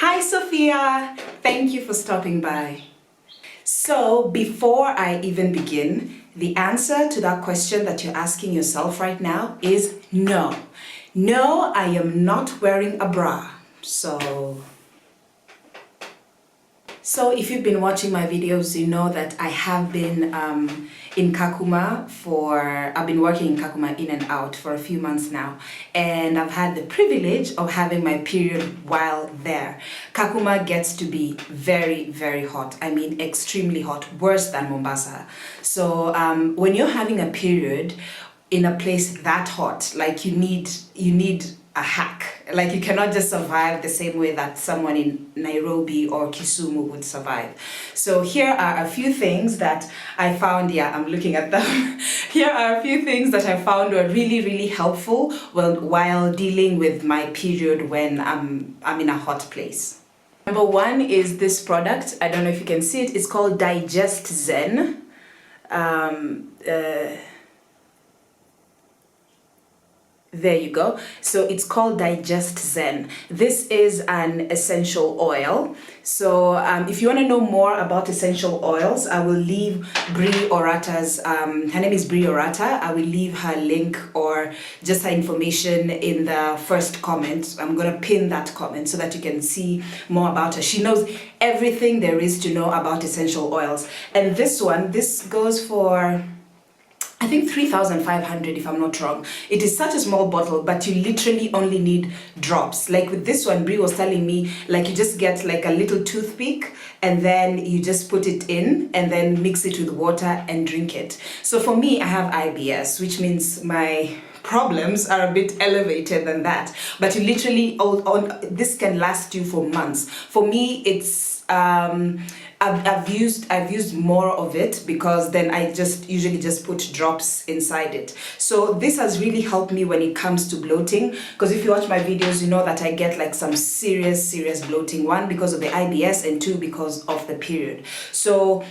Hi Sophia, thank you for stopping by. So before I even begin, the answer to that question that you're asking yourself right now is no. No, I am not wearing a bra. So if you've been watching my videos, you know that I have been in Kakuma I've been working in Kakuma in and out for a few months now. And I've had the privilege of having my period while there. Kakuma gets to be very, very hot. I mean, extremely hot, worse than Mombasa. So when you're having a period in a place that hot, like you need a hack. Like you cannot just survive the same way that someone in Nairobi or Kisumu would survive. So here are a few things that I found, I'm looking at them. Here are a few things that I found were really, really helpful while dealing with my period when I'm in a hot place. Number one is this product. I don't know if you can see it. It's called Digest Zen. There you go. So it's called Digest Zen. This is an essential oil. So if you want to know more about essential oils, I will leave Brie Orata's, her name is Brie Orata. I will leave her link or just her information in the first comment. I'm going to pin that comment so that you can see more about her. She knows everything there is to know about essential oils. And this goes for, I think 3,500 if I'm not wrong. It is such a small bottle, but you literally only need drops. Like with this one, Brie was telling me, like you just get like a little toothpick and then you just put it in and then mix it with water and drink it. So for me, I have IBS, which means my problems are a bit elevated than that. But you literally, this can last you for months. For me, it's I've used more of it because then I usually just put drops inside it. So this has really helped me when it comes to bloating, because if you watch my videos, you know that I get like some serious bloating. One, because of the IBS, and two, because of the period. So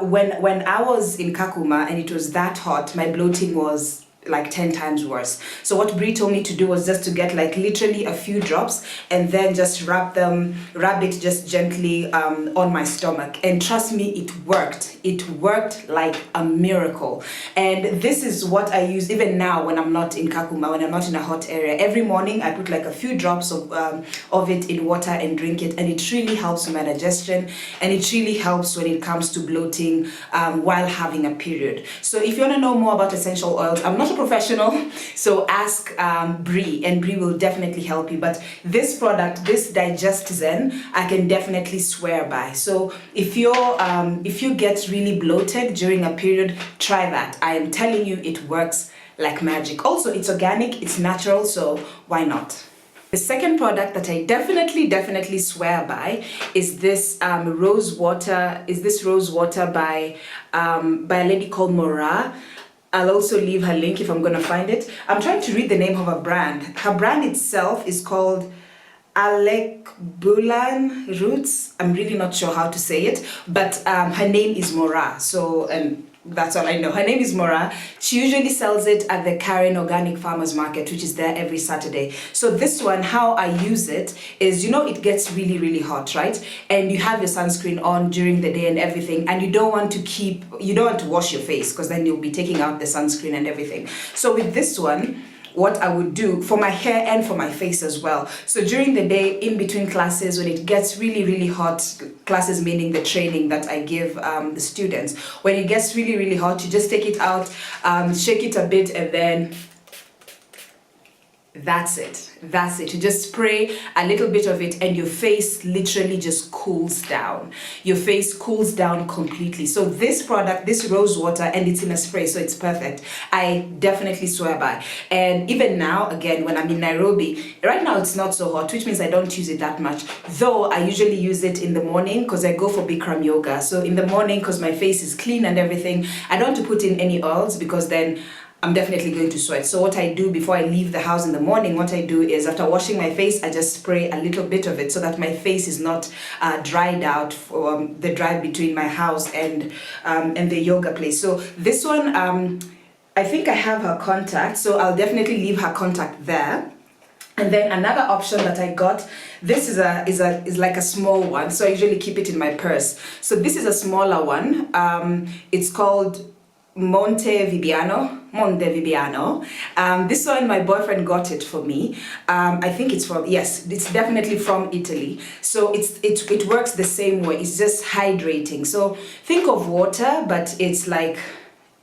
when I was in Kakuma and it was that hot, my bloating was like 10 times worse. So what Brie told me to do was just to get like literally a few drops and then just rub it just gently on my stomach. And trust me, it worked. It worked like a miracle. And this is what I use even now when I'm not in Kakuma, when I'm not in a hot area. Every morning I put like a few drops of it in water and drink it. And it really helps with my digestion. And it really helps when it comes to bloating while having a period. So if you want to know more about essential oils, I'm not a professional, so ask Brie, and Brie will definitely help you. But this product, this Digest Zen, I can definitely swear by. So if you get really bloated during a period, try that. I am telling you, it works like magic. Also, it's organic, it's natural, so why not? The second product that I definitely swear by is this rose water. Is this rose water by a lady called Mora. I'll also leave her link if I'm going to find it. I'm trying to read the name of her brand. Her brand itself is called Alec Bulan Roots. I'm really not sure how to say it, but her name is Mora. So, that's all I know. Her name is Mora. She usually sells it at the Karen Organic Farmers Market, which is there every Saturday. So this one, how I use it is, it gets really hot, right? And you have your sunscreen on during the day and everything, and you don't want to wash your face because then you'll be taking out the sunscreen and everything. So with this one, what I would do for my hair and for my face as well. So during the day, in between classes, when it gets really hot, classes meaning the training that I give the students, when it gets really hot, you just take it out, shake it a bit, and then that's it. You just spray a little bit of it and your face literally just cools down. Your face cools down completely. So this product, this rose water, and it's in a spray, so it's perfect. I definitely swear by. And even now, again, when I'm in Nairobi, right now it's not so hot, which means I don't use it that much. Though I usually use it in the morning because I go for Bikram yoga. So in the morning, because my face is clean and everything, I don't want to put in any oils because then I'm definitely going to sweat. So what I do before I leave the house in the morning, what I do is after washing my face, I just spray a little bit of it so that my face is not dried out from the drive between my house and the yoga place. So this one, I think I have her contact, so I'll definitely leave her contact there. And then another option that I got, this is like a small one, so I usually keep it in my purse. So this is a smaller one. It's called Montevibiano. This one, my boyfriend got it for me. I think it's from, yes, it's definitely from Italy. So it works the same way. It's just hydrating. So think of water, but it's like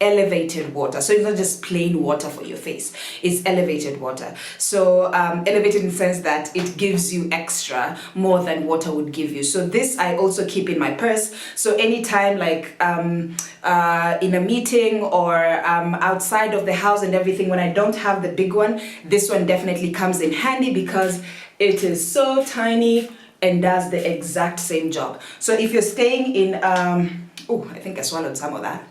elevated water. So it's not just plain water for your face, it's elevated water. So elevated in the sense that it gives you extra more than water would give you. So this I also keep in my purse. So anytime like in a meeting or outside of the house and everything, when I don't have the big one, this one definitely comes in handy because it is so tiny and does the exact same job. So if you're staying in oh, I think I swallowed some of that.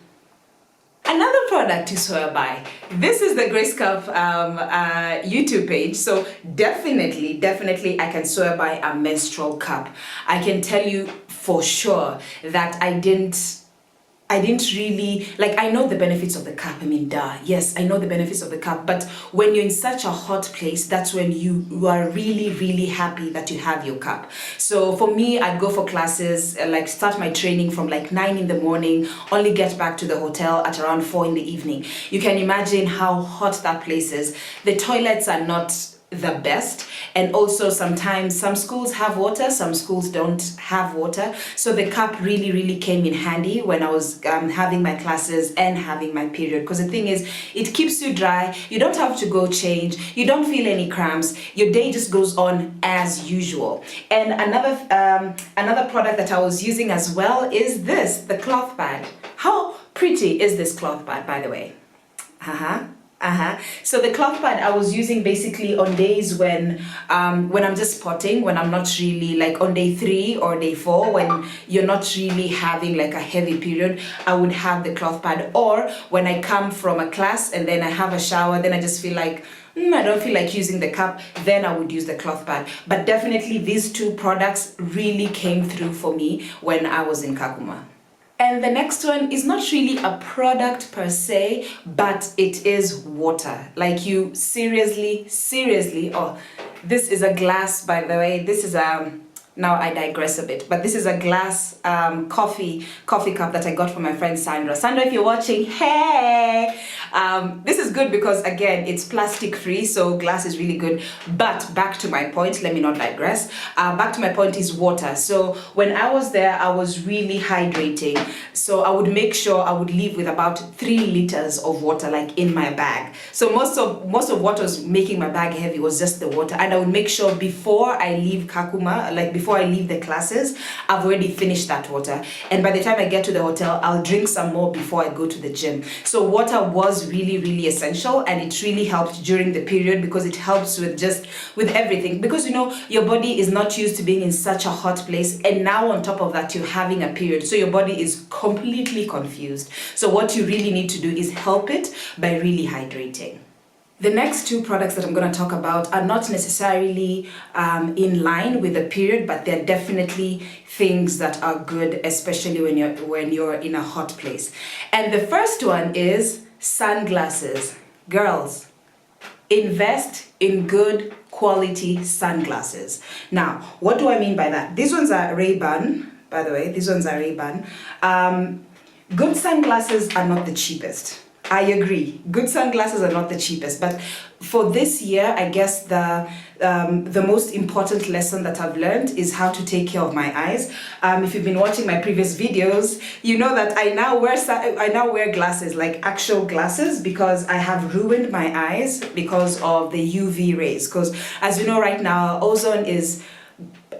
Another product to swear by. This is the Grace Cup YouTube page. So definitely I can swear by a menstrual cup. I can tell you for sure that I didn't really, like, I know the benefits of the cup. I mean, duh, yes, I know the benefits of the cup, but when you're in such a hot place, that's when you are really happy that you have your cup. So for me, I'd go for classes, like start my training from like 9 in the morning, only get back to the hotel at around 4 in the evening. You can imagine how hot that place is. The toilets are not the best, and also sometimes some schools have water, some schools don't have water. So the cup really came in handy when I was having my classes and having my period, because the thing is, it keeps you dry, you don't have to go change, you don't feel any cramps, your day just goes on as usual. And another product that I was using as well is this, the cloth pad. How pretty is this cloth pad, by the way? So the cloth pad I was using basically on days when I'm just spotting, when I'm not really, like on day 3 or day 4, when you're not really having like a heavy period, I would have the cloth pad. Or when I come from a class and then I have a shower, then I just feel like I don't feel like using the cup, then I would use the cloth pad. But definitely these two products really came through for me when I was in Kakuma. And the next one is not really a product per se, but it is water. Like, you seriously, oh, this is a glass, by the way. This is now I digress a bit, but this is a glass coffee cup that I got from my friend Sandra. Sandra, if you're watching, hey! This is good because, again, it's plastic free, so glass is really good. But back to my point, let me not digress. Back to my point is water. So when I was there, I was really hydrating. So I would make sure I would leave with about 3 liters of water, like in my bag. So most of what was making my bag heavy was just the water. And I would make sure before I leave Kakuma, like before I leave the classes, I've already finished that water. And by the time I get to the hotel, I'll drink some more before I go to the gym. So water was really essential, and it really helped during the period because it helps with everything. Because, you know, your body is not used to being in such a hot place, and now on top of that, you're having a period. So your body is completely confused. So what you really need to do is help it by really hydrating. The next 2 products that I'm going to talk about are not necessarily in line with the period, but they're definitely things that are good, especially when you're in a hot place. And the first one is sunglasses. Girls, invest in good quality sunglasses. Now, what do I mean by that? These ones are Ray-Ban, by the way. These ones are Ray-Ban. Good sunglasses are not the cheapest. I agree. Good sunglasses are not the cheapest, but for this year, I guess the most important lesson that I've learned is how to take care of my eyes. If you've been watching my previous videos, you know that I now wear glasses, like actual glasses, because I have ruined my eyes because of the UV rays. Because as you know, right now, ozone is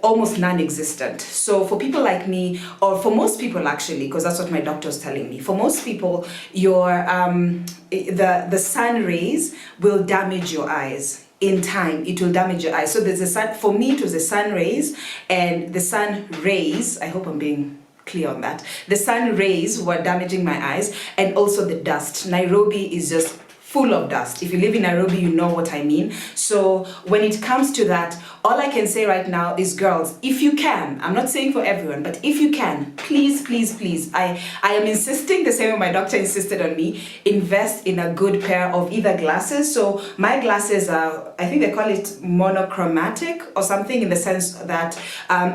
almost non-existent. So for people like me, or for most people actually, because that's what my doctor was telling me, for most people, the sun rays will damage your eyes. In time, it will damage your eyes. So there's a sun, for me it was the sun rays, and the sun rays, I hope I'm being clear on that, the sun rays were damaging my eyes, and also the dust. Nairobi is just full of dust. If you live in Nairobi, you know what I mean. So when it comes to that, all I can say right now is, girls, if you can, I'm not saying for everyone, but if you can, please, please, please, I am insisting, the same way my doctor insisted on me, invest in a good pair of either glasses. So my glasses are, I think they call it monochromatic or something, in the sense that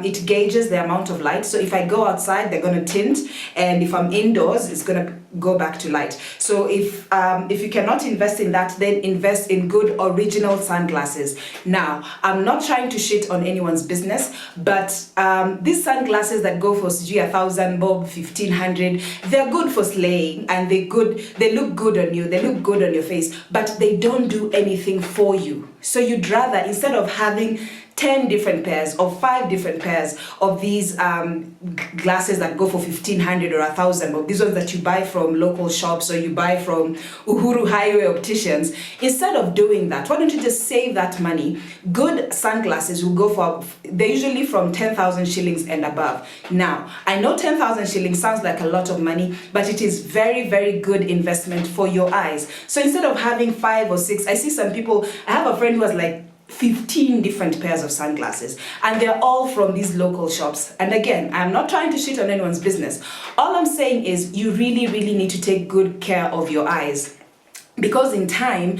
it gauges the amount of light. So if I go outside, they're going to tint, and if I'm indoors, it's going to go back to light. So if you cannot invest in that, then invest in good original sunglasses. Now, I'm not trying to shit on anyone's business, but these sunglasses that go for 1,000 bob, 1,500, they're good for slaying, and they look good on you, they look good on your face, but they don't do anything for you. So you'd rather, instead of having 10 different pairs or 5 different pairs of these glasses that go for 1,500 or 1,000, but these ones that you buy from local shops or you buy from Uhuru Highway opticians, instead of doing that, why don't you just save that money? Good sunglasses will go for, they're usually from 10,000 shillings and above. Now, I know 10,000 shillings sounds like a lot of money, but it is very, very good investment for your eyes. So instead of having 5 or 6, I see some people, I have a friend who has like 15 different pairs of sunglasses, and they're all from these local shops. And again, I'm not trying to shit on anyone's business. All I'm saying is you really, really need to take good care of your eyes, because in time,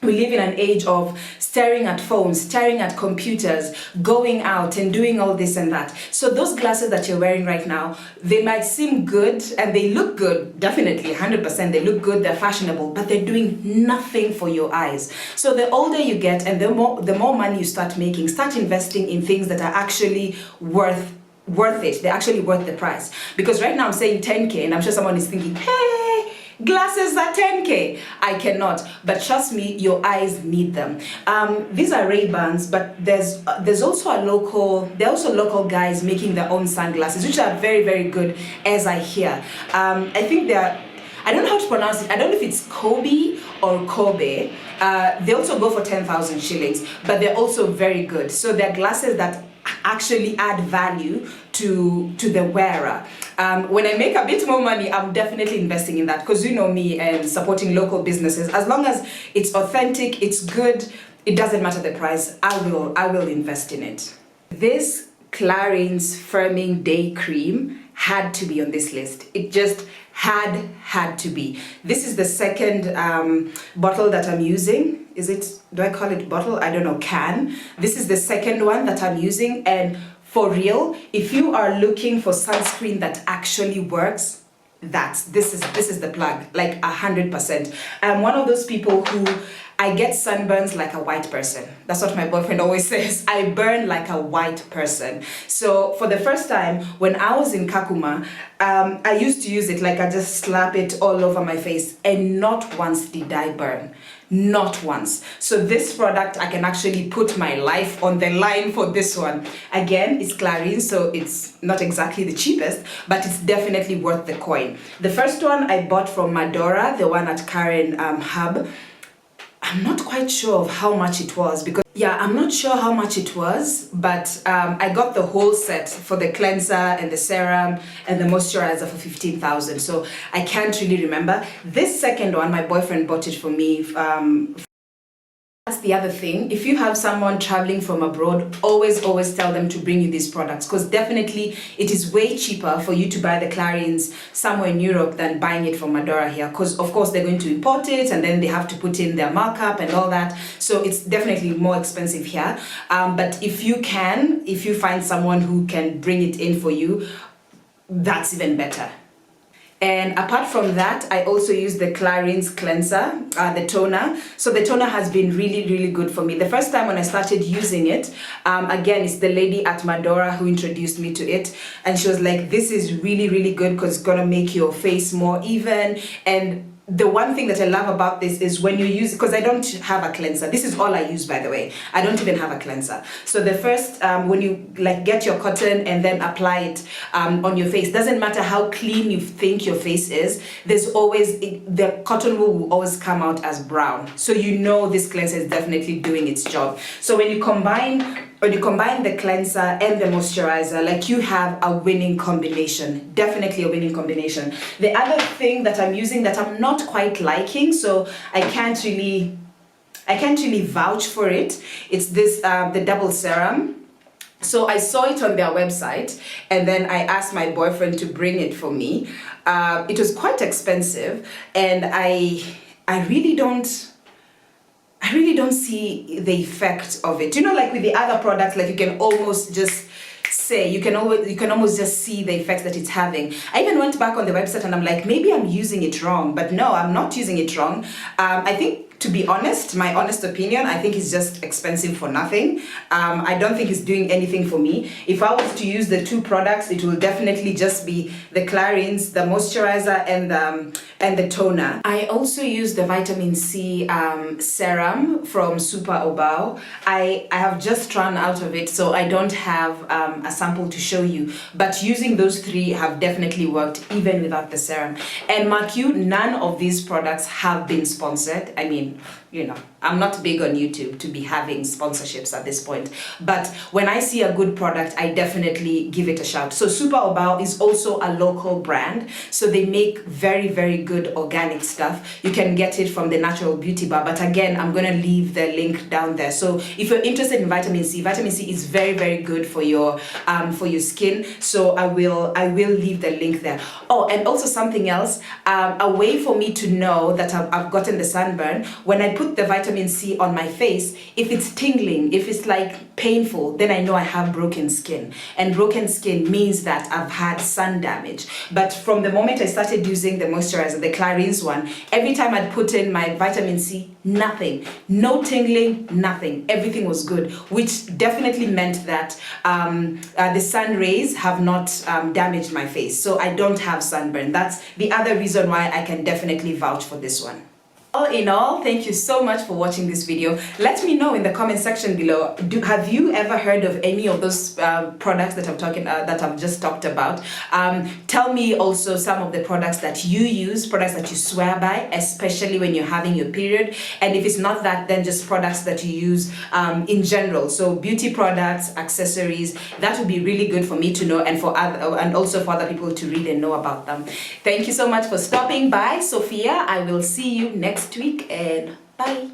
we live in an age of staring at phones, staring at computers, going out and doing all this and that. So those glasses that you're wearing right now, they might seem good and they look good, definitely 100%, they look good, they're fashionable, but they're doing nothing for your eyes. So the older you get and the more money you start making, start investing in things that are actually worth it. They're actually worth the price. Because right now I'm saying 10K, and I'm sure someone is thinking, hey, glasses are 10K. I cannot, but trust me, your eyes need them. These are Ray-Bans, but there's also there are also local guys making their own sunglasses, which are very, very good, as I hear. I think I don't know how to pronounce it. I don't know if it's Kobe or Kobe. They also go for 10,000 shillings, but they're also very good. So they're glasses that actually add value to the wearer. When I make a bit more money, I'm definitely investing in that, because you know me and supporting local businesses. As long as it's authentic, it's good, it doesn't matter the price, I will invest in it. This Clarins Firming Day Cream had to be on this list. It just had to be. This is the second bottle that I'm using. Do I call it bottle? I don't know, can. This is the second one that I'm using, and for real, if you are looking for sunscreen that actually works, this is the plug, like 100%. I'm one of those people who, I get sunburns like a white person. That's what my boyfriend always says. I burn like a white person. So for the first time, when I was in Kakuma, I used to use it, like I just slap it all over my face, and not once did I burn. Not once. So this product, I can actually put my life on the line for this one. Again, it's Clarins, so it's not exactly the cheapest, but it's definitely worth the coin. The first one I bought from Madora, the one at Karen Hub. I'm not quite sure of how much it was, because I'm not sure how much it was, but I got the whole set for the cleanser and the serum and the moisturizer for 15,000. So I can't really remember. This second one, my boyfriend bought it for me. That's the other thing. If you have someone traveling from abroad, always tell them to bring you these products, because definitely it is way cheaper for you to buy the Clarins somewhere in Europe than buying it from Madora here, because of course they're going to import it and then they have to put in their markup and all that. So it's definitely more expensive here. But if you find someone who can bring it in for you, that's even better. And apart from that, I also use the Clarins cleanser, the toner. So the toner has been really, really good for me. The first time when I started using it, again, it's the lady at Madora who introduced me to it. And she was like, this is really, really good because it's going to make your face more even. And the one thing that I love about this is when you use, because I don't have a cleanser. This is all I use, by the way. I don't even have a cleanser. So the first, when you like get your cotton and then apply it on your face, doesn't matter how clean you think your face is, there's always, the cotton wool will always come out as brown. So you know this cleanser is definitely doing its job. So when you combine when you combine the cleanser and the moisturizer, like you have a winning combination, definitely a winning combination. The other thing that I'm using that I'm not quite liking, so I can't really vouch for it. It's this, the double serum. So I saw it on their website, and then I asked my boyfriend to bring it for me. It was quite expensive, and I really don't see the effect of it. You know, like with the other products, like you can almost just say, you can almost just see the effects that it's having. I even went back on the website and I'm like, maybe I'm using it wrong, but no, I'm not using it wrong. I think, to be honest, my honest opinion, I think it's just expensive for nothing. I don't think it's doing anything for me. If I was to use the two products, it will definitely just be the Clarins, the moisturizer, and the toner. I also use the vitamin C serum from Super Obao. I have just run out of it, so I don't have a sample to show you. But using those three have definitely worked, even without the serum. And mark you, none of these products have been sponsored. I mean, you know, I'm not big on YouTube to be having sponsorships at this point, but when I see a good product, I definitely give it a shout. So Super Obao is also a local brand, so they make very, very good organic stuff. You can get it from the Natural Beauty Bar, but again, I'm gonna leave the link down there. So if you're interested in vitamin C is very, very good for your skin. So I will leave the link there. Oh, and also something else, a way for me to know that I've gotten the sunburn, when I put the vitamin C on my face, if it's tingling, if it's like painful, then I know I have broken skin. And broken skin means that I've had sun damage. But from the moment I started using the moisturizer, the Clarins one, every time I'd put in my vitamin C, nothing. No tingling, nothing. Everything was good, which definitely meant that the sun rays have not damaged my face. So I don't have sunburn. That's the other reason why I can definitely vouch for this one. All in all, thank you so much for watching this video. Let me know in the comment section below, have you ever heard of any of those products that I've just talked about? Tell me also some of the products that you use, products that you swear by, especially when you're having your period. And if it's not that, then just products that you use in general. So beauty products, accessories, that would be really good for me to know, and also for other people to read and know about them. Thank you so much for stopping by, Sophia. I will see you next week, and bye.